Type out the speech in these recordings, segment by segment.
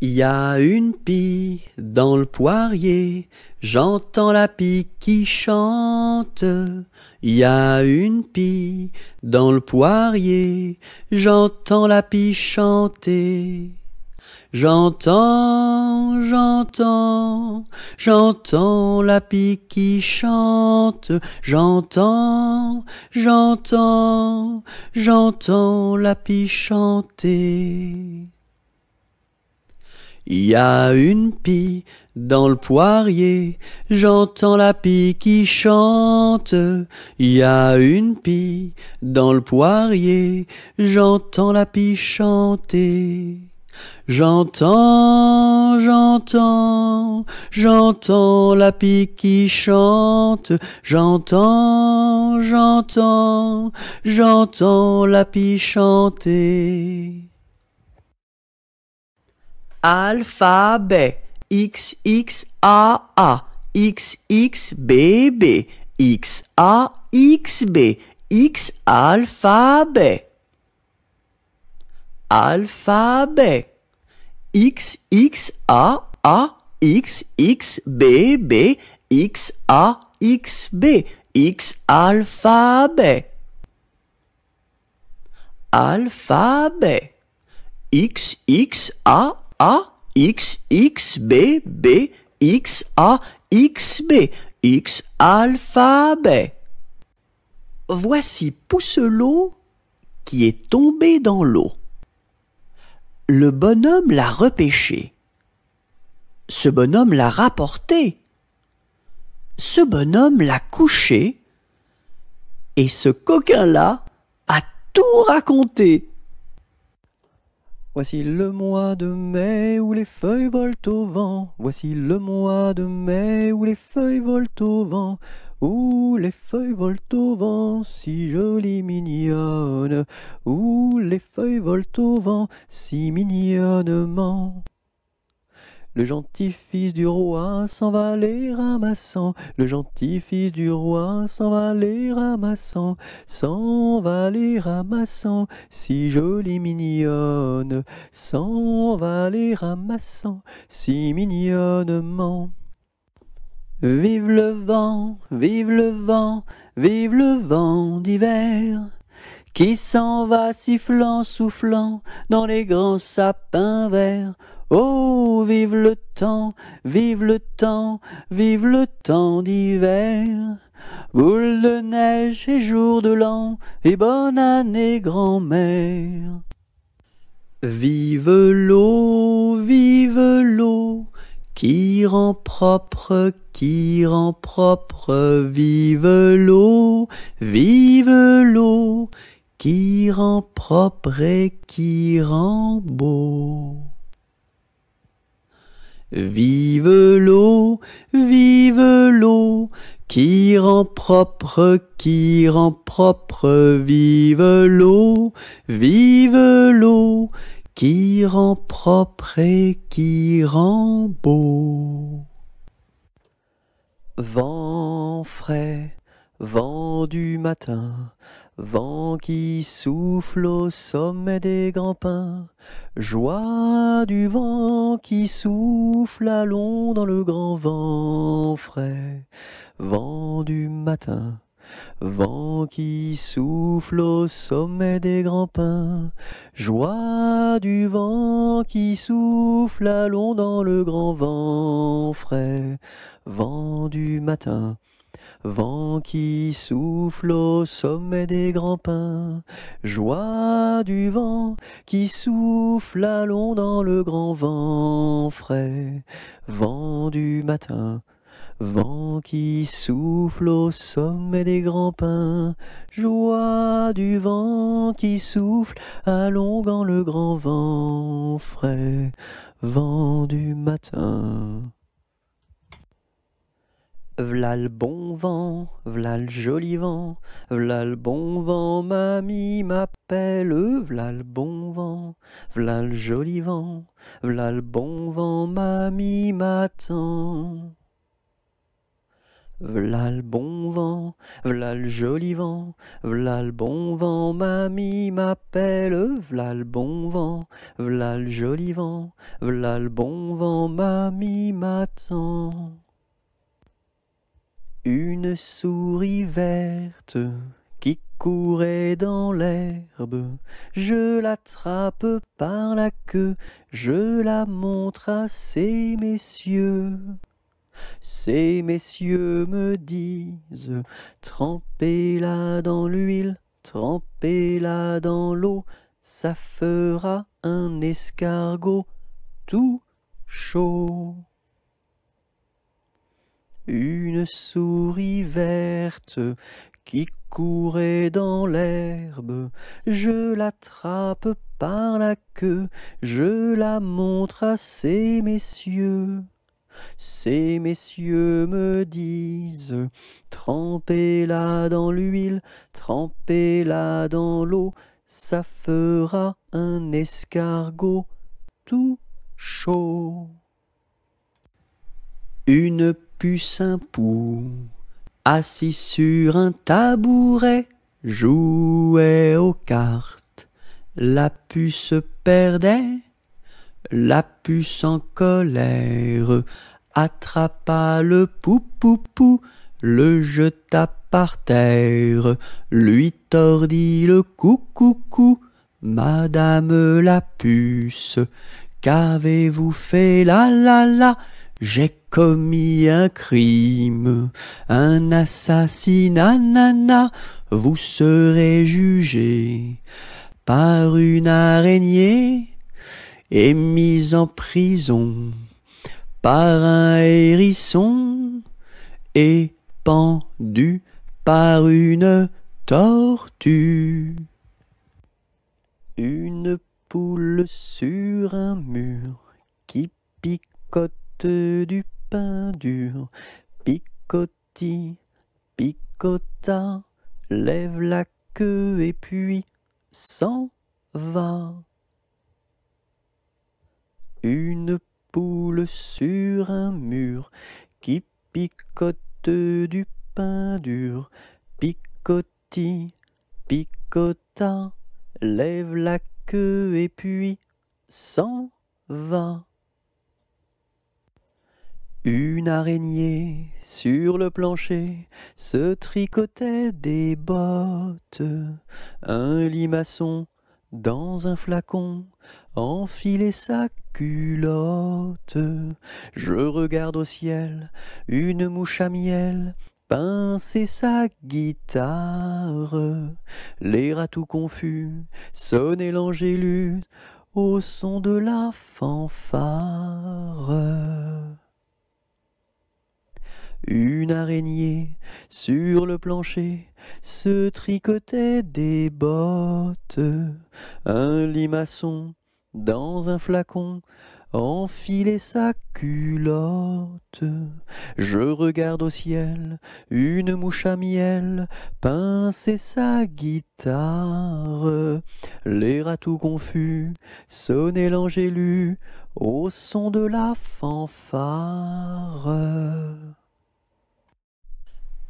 Il y a une pie dans le poirier, j'entends la pie qui chante. Il y a une pie dans le poirier, j'entends la pie chanter. J'entends la pie qui chante. J'entends la pie chanter. Il y a une pie dans le poirier, j'entends la pie qui chante. Il y a une pie dans le poirier, j'entends la pie chanter. J'entends la pie qui chante. J'entends la pie chanter. Alphabet, XXAA, XXBB, XAXB, X alphabet. Alphabet, XXAA, XXBB, XAXB, X alphabet. Alphabet, XXAA, XXBB, XAXB, X alphabet. Voici Pousselot qui est tombé dans l'eau. Le bonhomme l'a repêché. Ce bonhomme l'a rapporté. Ce bonhomme l'a couché. Et ce coquin-là a tout raconté. Voici le mois de mai où les feuilles volent au vent. Voici le mois de mai où les feuilles volent au vent. Où les feuilles volent au vent, si jolies mignonnes. Où les feuilles volent au vent, si mignonnement. Le gentil fils du roi s'en va les ramassant. Le gentil fils du roi s'en va les ramassant. S'en va les ramassant, si jolie mignonne. S'en va les ramassant, si mignonnement. Vive le vent, vive le vent, vive le vent d'hiver, qui s'en va sifflant, soufflant dans les grands sapins verts. Oh, vive le temps, vive le temps, vive le temps d'hiver. Boule de neige et jour de l'an, et bonne année grand-mère. Vive l'eau, qui rend propre, vive l'eau, qui rend propre et qui rend beau. Vive l'eau, qui rend propre, vive l'eau, qui rend propre et qui rend beau. Vent frais, vent du matin, vent qui souffle au sommet des grands pins, joie du vent qui souffle, allons dans le grand vent frais, vent du matin. Vent qui souffle au sommet des grands pins, joie du vent qui souffle, allons dans le grand vent frais, vent du matin. Vent qui souffle au sommet des grands pins, joie du vent qui souffle, allons dans le grand vent frais, vent du matin. Vent qui souffle au sommet des grands pins, joie du vent qui souffle, allons dans le grand vent frais, vent du matin. V'là le bon vent, v'là le joli vent, v'là le bon vent, mamie m'appelle, v'là le bon vent, v'là le joli vent, v'là le bon vent, mamie m'attend. v'là le bon vent, v'là le joli vent, v'là le bon vent, mamie m'appelle, v'là le bon vent, v'là le joli vent, v'là le bon vent, mamie m'attend. Une souris verte qui courait dans l'herbe, je l'attrape par la queue, je la montre à ces messieurs. Ces messieurs me disent, trempez-la dans l'huile, trempez-la dans l'eau, ça fera un escargot tout chaud. Une souris verte qui courait dans l'herbe, je l'attrape par la queue, je la montre à ces messieurs. Ces messieurs me disent, trempez-la dans l'huile, trempez-la dans l'eau, ça fera un escargot tout chaud. Une puce un pou, assis sur un tabouret, jouait aux cartes. La puce perdait, la puce en colère attrapa le pou-pou-pou, le jeta par terre, lui tordit le cou-cou-cou. Madame la puce, qu'avez-vous fait là là là? J'ai commis un crime, un assassinat, nana. Vous serez jugé par une araignée et mise en prison par un hérisson et pendu par une tortue. Une poule sur un mur qui picote du pain dur, picotis, picota, lève la queue et puis s'en va. Une poule sur un mur qui picote du pain dur, picotis, picota, lève la queue et puis s'en va. Une araignée sur le plancher se tricotait des bottes. Un limaçon dans un flacon enfilait sa culotte. Je regarde au ciel une mouche à miel pincer sa guitare. Les rats tout confus sonnaient l'angélus au son de la fanfare. Une araignée sur le plancher se tricotait des bottes. Un limaçon dans un flacon enfilait sa culotte. Je regarde au ciel une mouche à miel pincer sa guitare. Les rats tout confus sonnaient l'angélus au son de la fanfare.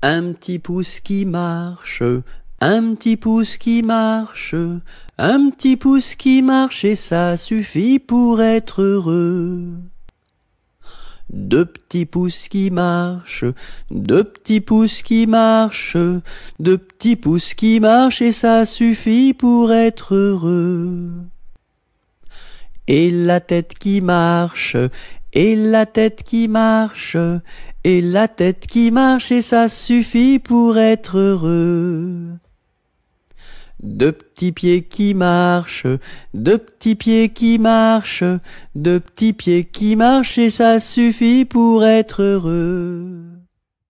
Un petit pouce qui marche, un petit pouce qui marche, un petit pouce qui marche et ça suffit pour être heureux. Deux petits pouces qui marchent, deux petits pouces qui marchent, deux petits pouces qui marchent et ça suffit pour être heureux. Et la tête qui marche, et la tête qui marche, et la tête qui marche et ça suffit pour être heureux. Deux petits pieds qui marchent, deux petits pieds qui marchent, deux petits pieds qui marchent et ça suffit pour être heureux.